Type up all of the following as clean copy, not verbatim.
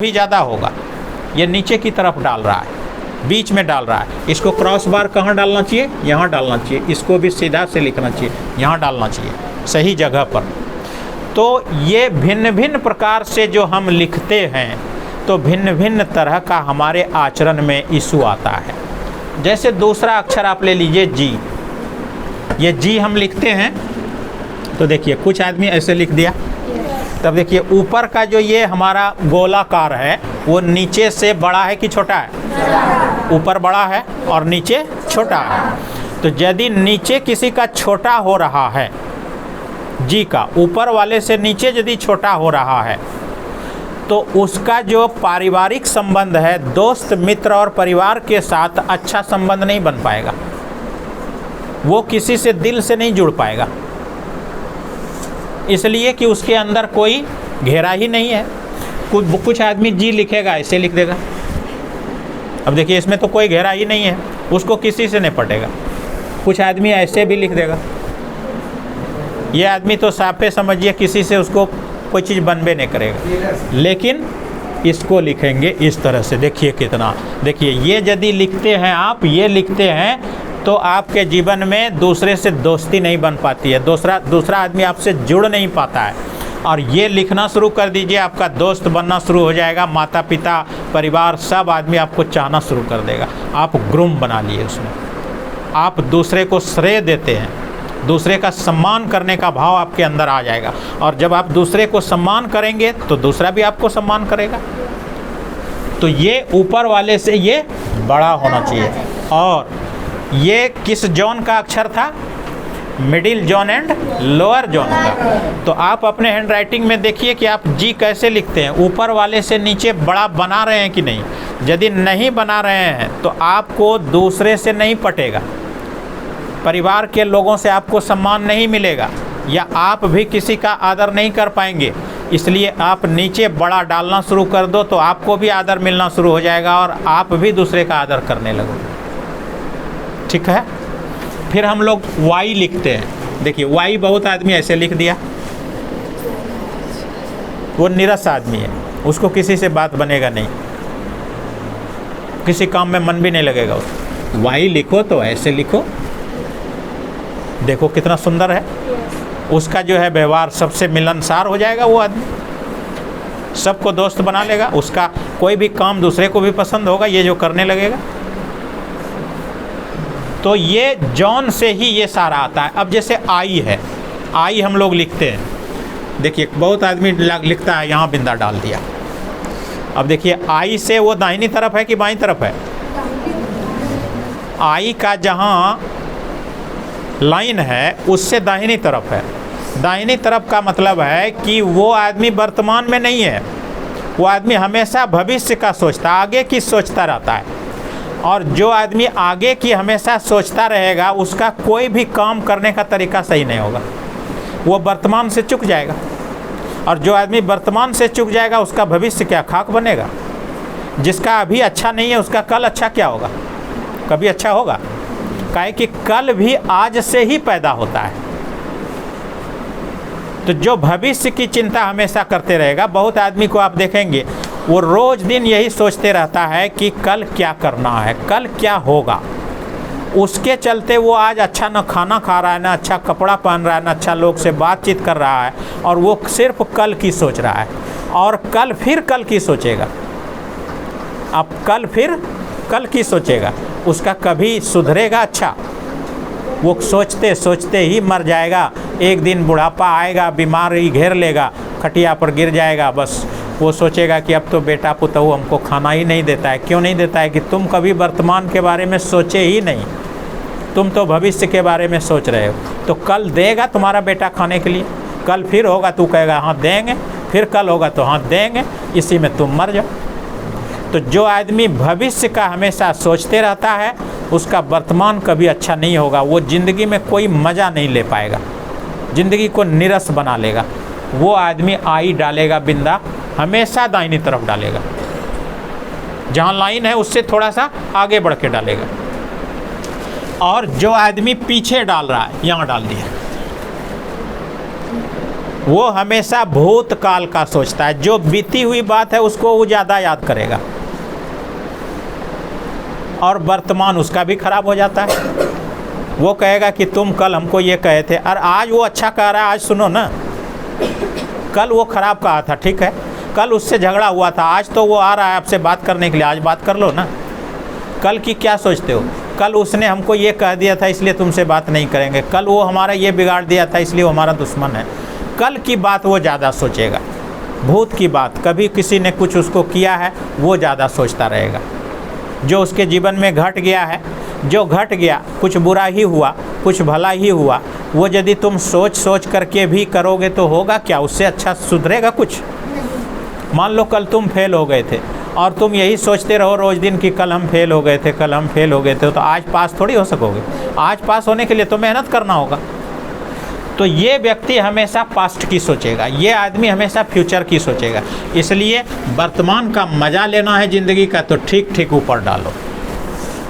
भी ज़्यादा होगा। ये नीचे की तरफ डाल रहा है, बीच में डाल रहा है। इसको क्रॉस बार कहाँ डालना चाहिए? यहाँ डालना चाहिए। इसको भी सीधा से लिखना चाहिए, यहाँ डालना चाहिए, सही जगह पर। तो ये भिन्न भिन्न प्रकार से जो हम लिखते हैं, तो भिन्न भिन्न तरह का हमारे आचरण में इशू आता है। जैसे दूसरा अक्षर आप ले लीजिए जी। ये जी हम लिखते हैं, तो देखिए कुछ आदमी ऐसे लिख दिया। तब देखिए ऊपर का जो ये हमारा गोलाकार है, वो नीचे से बड़ा है कि छोटा है? ऊपर बड़ा है और नीचे छोटा है। तो यदि नीचे किसी का छोटा हो रहा है, जी का ऊपर वाले से नीचे यदि छोटा हो रहा है, तो उसका जो पारिवारिक संबंध है, दोस्त मित्र और परिवार के साथ अच्छा संबंध नहीं बन पाएगा। वो किसी से दिल से नहीं जुड़ पाएगा, इसलिए कि उसके अंदर कोई घेरा ही नहीं है। कुछ आदमी जी लिखेगा, ऐसे लिख देगा। अब देखिए इसमें तो कोई घेरा ही नहीं है, उसको किसी से नहीं पटेगा। कुछ आदमी ऐसे भी लिख देगा। ये आदमी तो साफे समझिए किसी से उसको कोई चीज़ बनबे नहीं करेगा। लेकिन इसको लिखेंगे इस तरह से। देखिए कितना, देखिए ये यदि लिखते हैं आप, ये लिखते हैं, तो आपके जीवन में दूसरे से दोस्ती नहीं बन पाती है। दूसरा आदमी आपसे जुड़ नहीं पाता है। और ये लिखना शुरू कर दीजिए, आपका दोस्त बनना शुरू हो जाएगा। माता पिता परिवार सब आदमी आपको चाहना शुरू कर देगा। आप ग्रूम बना लिए उसमें। आप दूसरे को श्रेय देते हैं, दूसरे का सम्मान करने का भाव आपके अंदर आ जाएगा। और जब आप दूसरे को सम्मान करेंगे तो दूसरा भी आपको सम्मान करेगा। तो ये ऊपर वाले से ये बड़ा होना चाहिए। और ये किस जॉन का अक्षर था? Middle John and lower John का। तो आप अपने हैंड राइटिंग में देखिए कि आप जी कैसे लिखते हैं। ऊपर वाले से नीचे बड़ा बना रहे हैं कि नहीं। यदि नहीं बना रहे हैं तो आपको दूसरे से नहीं पटेगा, परिवार के लोगों से आपको सम्मान नहीं मिलेगा, या आप भी किसी का आदर नहीं कर पाएंगे। इसलिए आप नीचे बड़ा डालना शुरू कर दो, तो आपको भी आदर मिलना शुरू हो जाएगा और आप भी दूसरे का आदर करने लगोगे। ठीक है। फिर हम लोग वाई लिखते हैं। देखिए वाई बहुत आदमी ऐसे लिख दिया, वो निरस आदमी है, उसको किसी से बात बनेगा नहीं, किसी काम में मन भी नहीं लगेगा उसको। वाई लिखो तो ऐसे लिखो। देखो कितना सुंदर है। उसका जो है व्यवहार सबसे मिलनसार हो जाएगा। वो आदमी सबको दोस्त बना लेगा। उसका कोई भी काम दूसरे को भी पसंद होगा, ये जो करने लगेगा। तो ये जॉन से ही ये सारा आता है। अब जैसे आई है, आई हम लोग लिखते हैं। देखिए बहुत आदमी लिखता है, यहाँ बिंदा डाल दिया। अब देखिए आई से वो दाहिनी तरफ है कि बाईं तरफ है? आई का जहाँ लाइन है उससे दाहिनी तरफ है। दाहिनी तरफ का मतलब है कि वो आदमी वर्तमान में नहीं है। वो आदमी हमेशा भविष्य का सोचता, आगे की सोचता रहता है। और जो आदमी आगे की हमेशा सोचता रहेगा, उसका कोई भी काम करने का तरीका सही नहीं होगा। वो वर्तमान से चूक जाएगा। और जो आदमी वर्तमान से चूक जाएगा, उसका भविष्य क्या खाक बनेगा। जिसका अभी अच्छा नहीं है, उसका कल अच्छा क्या होगा? कभी अच्छा होगा? काहे कि कल भी आज से ही पैदा होता है। तो जो भविष्य की चिंता हमेशा करते रहेगा, बहुत आदमी को आप देखेंगे वो रोज दिन यही सोचते रहता है कि कल क्या करना है, कल क्या होगा। उसके चलते वो आज अच्छा न खाना खा रहा है, ना अच्छा कपड़ा पहन रहा है, ना अच्छा लोग से बातचीत कर रहा है, और वो सिर्फ कल की सोच रहा है। और कल फिर कल की सोचेगा। अब कल फिर कल की सोचेगा, उसका कभी सुधरेगा अच्छा? वो सोचते सोचते ही मर जाएगा। एक दिन बुढ़ापा आएगा, बीमारी घेर लेगा, खटिया पर गिर जाएगा। बस वो सोचेगा कि अब तो बेटा पुतहू हमको खाना ही नहीं देता है। क्यों नहीं देता है? कि तुम कभी वर्तमान के बारे में सोचे ही नहीं, तुम तो भविष्य के बारे में सोच रहे हो। तो कल देगा तुम्हारा बेटा खाने के लिए, कल फिर होगा, तू कहेगा हाँ देंगे, फिर कल होगा तो हाँ देंगे, इसी में तुम मर जाओ। तो जो आदमी भविष्य का हमेशा सोचते रहता है, उसका वर्तमान कभी अच्छा नहीं होगा। वो ज़िंदगी में कोई मज़ा नहीं ले पाएगा, ज़िंदगी को निरस बना लेगा। वो आदमी आई डालेगा, बिंदा हमेशा दाहिनी तरफ डालेगा। जहाँ लाइन है उससे थोड़ा सा आगे बढ़ के डालेगा। और जो आदमी पीछे डाल रहा है, यहाँ डाल दिया, वो हमेशा भूतकाल का सोचता है। जो बीती हुई बात है उसको वो ज़्यादा याद करेगा, और वर्तमान उसका भी खराब हो जाता है। वो कहेगा कि तुम कल हमको ये कहे थे, और आज वो अच्छा कह रहा है, आज सुनो ना, कल वो खराब कहा था, ठीक है, कल उससे झगड़ा हुआ था, आज तो वो आ रहा है आपसे बात करने के लिए, आज बात कर लो ना। कल की क्या सोचते हो? कल उसने हमको ये कह दिया था इसलिए तुमसे बात नहीं करेंगे, कल वो हमारा ये बिगाड़ दिया था इसलिए वो हमारा दुश्मन है। कल की बात वो ज़्यादा सोचेगा, भूत की बात, कभी किसी ने कुछ उसको किया है वो ज़्यादा सोचता रहेगा। जो उसके जीवन में घट गया है, जो घट गया, कुछ बुरा ही हुआ, कुछ भला ही हुआ, वो यदि तुम सोच सोच करके भी करोगे तो होगा क्या? उससे अच्छा सुधरेगा कुछ? मान लो कल तुम फेल हो गए थे और तुम यही सोचते रहो रोज़ दिन कि कल हम फेल हो गए थे, कल हम फेल हो गए थे, तो आज पास थोड़ी हो सकोगे। आज पास होने के लिए तो मेहनत करना होगा। तो ये व्यक्ति हमेशा पास्ट की सोचेगा, ये आदमी हमेशा फ्यूचर की सोचेगा। इसलिए वर्तमान का मज़ा लेना है ज़िंदगी का तो ठीक ठीक ऊपर डालो।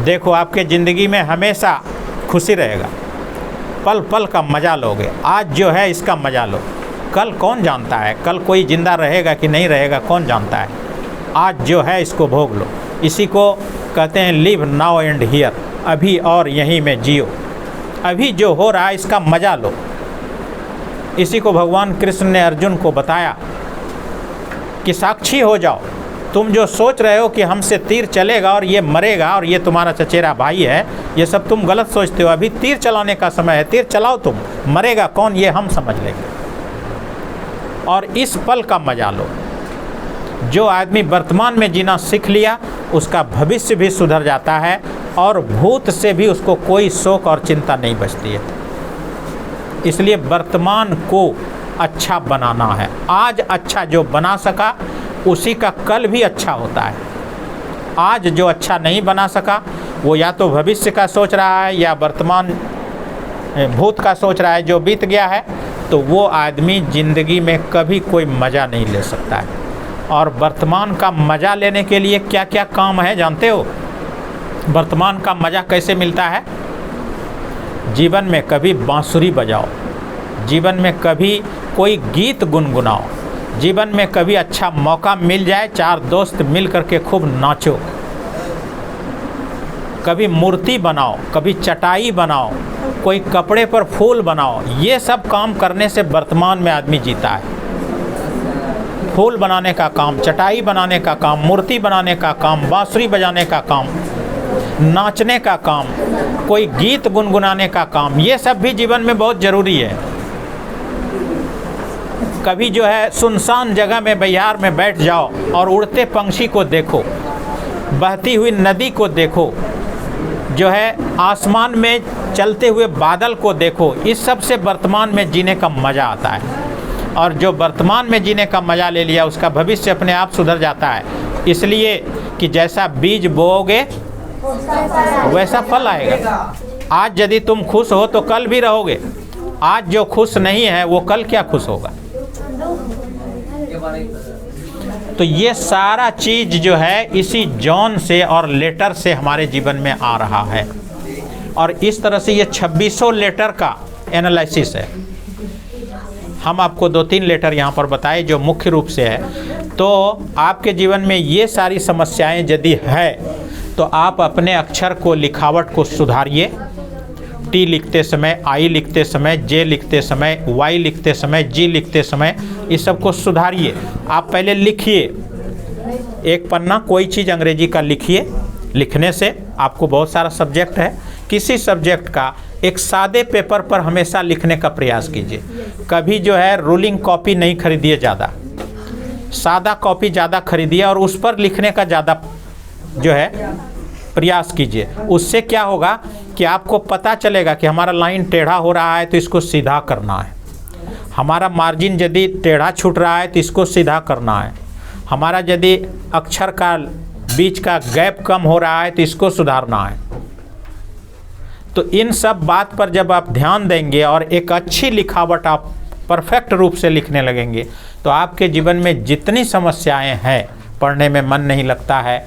देखो आपके ज़िंदगी में हमेशा खुशी रहेगा, पल पल का मज़ा लोगे। आज जो है इसका मज़ा लो, कल कौन जानता है, कल कोई ज़िंदा रहेगा कि नहीं रहेगा कौन जानता है। आज जो है इसको भोग लो। इसी को कहते हैं लिव नाउ एंड हियर, अभी और यहीं में जियो। अभी जो हो रहा है इसका मज़ा लो। इसी को भगवान कृष्ण ने अर्जुन को बताया कि साक्षी हो जाओ, तुम जो सोच रहे हो कि हमसे तीर चलेगा और ये मरेगा और ये तुम्हारा चचेरा भाई है, ये सब तुम गलत सोचते हो। अभी तीर चलाने का समय है, तीर चलाओ तुम, मरेगा कौन ये हम समझ लेंगे। और इस पल का मजा लो। जो आदमी वर्तमान में जीना सीख लिया उसका भविष्य भी सुधर जाता है और भूत से भी उसको कोई शोक और चिंता नहीं बचती है। इसलिए वर्तमान को अच्छा बनाना है। आज अच्छा जो बना सका उसी का कल भी अच्छा होता है। आज जो अच्छा नहीं बना सका वो या तो भविष्य का सोच रहा है या वर्तमान भूत का सोच रहा है जो बीत गया है, तो वो आदमी ज़िंदगी में कभी कोई मज़ा नहीं ले सकता है। और वर्तमान का मज़ा लेने के लिए क्या क्या काम है जानते हो? वर्तमान का मज़ा कैसे मिलता है? जीवन में कभी बांसुरी बजाओ, जीवन में कभी कोई गीत गुनगुनाओ, जीवन में कभी अच्छा मौका मिल जाए चार दोस्त मिल करके खूब नाचो, कभी मूर्ति बनाओ, कभी चटाई बनाओ, कोई कपड़े पर फूल बनाओ। ये सब काम करने से वर्तमान में आदमी जीता है। फूल बनाने का काम, चटाई बनाने का काम, मूर्ति बनाने का काम, बांसुरी बजाने का काम, नाचने का काम, कोई गीत गुनगुनाने का काम, ये सब भी जीवन में बहुत ज़रूरी है। कभी जो है सुनसान जगह में बहियार में बैठ जाओ और उड़ते पंछी को देखो, बहती हुई नदी को देखो, जो है आसमान में चलते हुए बादल को देखो। इस सब से वर्तमान में जीने का मज़ा आता है। और जो वर्तमान में जीने का मज़ा ले लिया उसका भविष्य अपने आप सुधर जाता है। इसलिए कि जैसा बीज बोओगे वैसा फल आएगा। आज यदि तुम खुश हो तो कल भी रहोगे। आज जो खुश नहीं है वो कल क्या खुश होगा? तो ये सारा चीज़ जो है इसी जॉन से और लेटर से हमारे जीवन में आ रहा है। और इस तरह से ये 2600 लेटर का एनालिसिस है। हम आपको 2-3 लेटर यहाँ पर बताए जो मुख्य रूप से है। तो आपके जीवन में ये सारी समस्याएं यदि है तो आप अपने अक्षर को, लिखावट को सुधारिए। टी लिखते समय, आई लिखते समय, जे लिखते समय, वाई लिखते समय, जी लिखते समय, इस सब को सुधारिए। आप पहले लिखिए, एक पन्ना कोई चीज़ अंग्रेजी का लिखिए। लिखने से आपको बहुत सारा सब्जेक्ट है, किसी सब्जेक्ट का एक सादे पेपर पर हमेशा लिखने का प्रयास कीजिए। कभी जो है रूलिंग कॉपी नहीं खरीदिए, ज़्यादा सादा कॉपी ज़्यादा खरीदिए और उस पर लिखने का ज़्यादा जो है प्रयास कीजिए। उससे क्या होगा कि आपको पता चलेगा कि हमारा लाइन टेढ़ा हो रहा है तो इसको सीधा करना है, हमारा मार्जिन यदि टेढ़ा छूट रहा है तो इसको सीधा करना है, हमारा यदि अक्षर का बीच का गैप कम हो रहा है तो इसको सुधारना है। तो इन सब बात पर जब आप ध्यान देंगे और एक अच्छी लिखावट आप परफेक्ट रूप से लिखने लगेंगे तो आपके जीवन में जितनी समस्याएं हैं, पढ़ने में मन नहीं लगता है,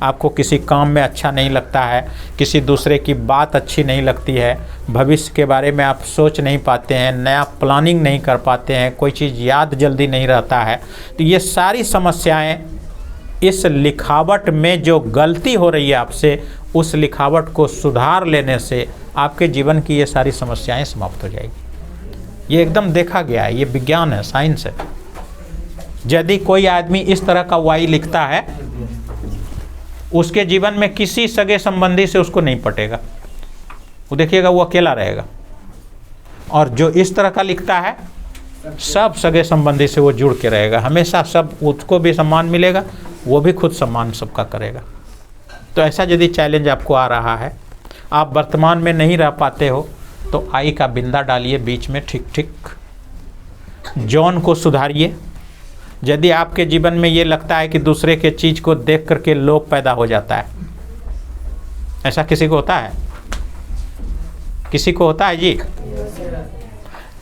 आपको किसी काम में अच्छा नहीं लगता है, किसी दूसरे की बात अच्छी नहीं लगती है, भविष्य के बारे में आप सोच नहीं पाते हैं, नया प्लानिंग नहीं कर पाते हैं, कोई चीज़ याद जल्दी नहीं रहता है। तो ये सारी समस्याएं इस लिखावट में जो गलती हो रही है आपसे, उस लिखावट को सुधार लेने से आपके जीवन की ये सारी समस्याएं समाप्त हो जाएगी। ये एकदम देखा गया है, ये विज्ञान है, साइंस है। यदि कोई आदमी इस तरह का वाई लिखता है, उसके जीवन में किसी सगे संबंधी से उसको नहीं पटेगा, वो देखिएगा वो अकेला रहेगा। और जो इस तरह का लिखता है, सब सगे संबंधी से वो जुड़ के रहेगा, हमेशा सब उसको भी सम्मान मिलेगा, वो भी खुद सम्मान सबका करेगा। तो ऐसा यदि चैलेंज आपको आ रहा है, आप वर्तमान में नहीं रह पाते हो, तो आई का बिंदा डालिए बीच में, ठीक ठीक। जॉन को सुधारिए। यदि आपके जीवन में ये लगता है कि दूसरे के चीज़ को देख करके लोभ पैदा हो जाता है, ऐसा किसी को होता है? किसी को होता है जी?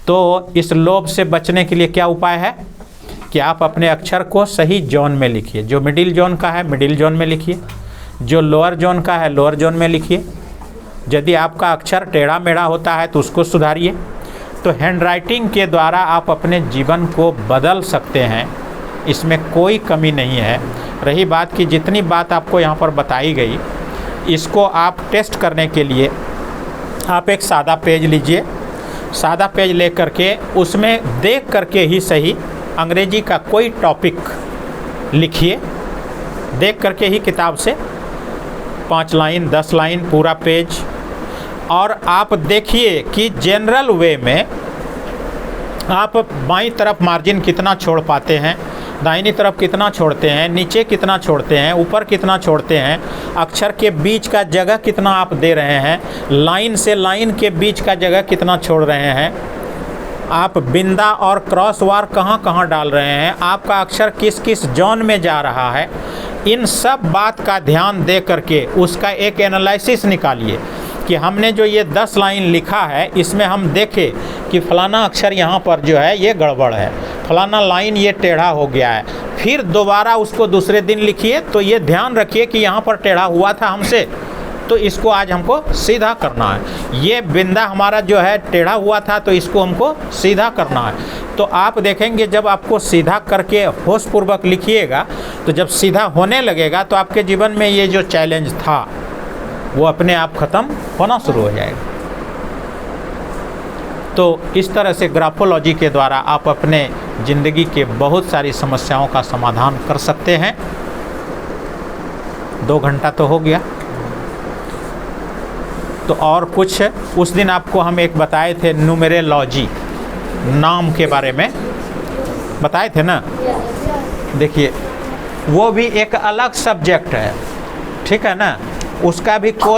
तो इस लोभ से बचने के लिए क्या उपाय है कि आप अपने अक्षर को सही जोन में लिखिए। जो मिडिल जोन का है मिडिल जोन में लिखिए, जो लोअर जोन का है लोअर जोन में लिखिए। यदि आपका अक्षर टेढ़ा मेढ़ा होता है तो उसको सुधारिए। तो हैंडराइटिंग के द्वारा आप अपने जीवन को बदल सकते हैं, इसमें कोई कमी नहीं है। रही बात कि जितनी बात आपको यहाँ पर बताई गई, इसको आप टेस्ट करने के लिए आप एक सादा पेज लीजिए। सादा पेज ले करके उसमें देख करके ही सही अंग्रेजी का कोई टॉपिक लिखिए, देख करके ही किताब से 5 लाइन 10 लाइन पूरा पेज। और आप देखिए कि जनरल वे में आप बाईं तरफ मार्जिन कितना छोड़ पाते हैं, दाहिनी तरफ कितना छोड़ते हैं, नीचे कितना छोड़ते हैं, ऊपर कितना छोड़ते हैं, अक्षर के बीच का जगह कितना आप दे रहे हैं, लाइन से लाइन के बीच का जगह कितना छोड़ रहे हैं, आप बिंदा और क्रॉस वार कहाँ कहाँ डाल रहे हैं, आपका अक्षर किस किस जोन में जा रहा है। इन सब बात का ध्यान दे करके उसका एक एनालिसिस निकालिए कि हमने जो ये 10 लाइन लिखा है, इसमें हम देखें कि फलाना अक्षर यहाँ पर जो है ये गड़बड़ है, फलाना लाइन ये टेढ़ा हो गया है। फिर दोबारा उसको दूसरे दिन लिखिए, तो ये ध्यान रखिए कि यहाँ पर टेढ़ा हुआ था हमसे, तो इसको आज हमको सीधा करना है। ये बिंदा हमारा जो है टेढ़ा हुआ था, तो इसको हमको सीधा करना है। तो आप देखेंगे जब आपको सीधा करके होशपूर्वक लिखिएगा, तो जब सीधा होने लगेगा तो आपके जीवन में ये जो चैलेंज था वो अपने आप ख़त्म होना शुरू हो जाएगा। तो इस तरह से ग्राफोलॉजी के द्वारा आप अपने ज़िंदगी के बहुत सारी समस्याओं का समाधान कर सकते हैं। 2 घंटा तो हो गया, तो और कुछ उस दिन आपको हम एक बताए थे, न्यूमेरोलॉजी नाम के बारे में बताए थे ना। देखिए वो भी एक अलग सब्जेक्ट है, ठीक है ना, उसका भी कोई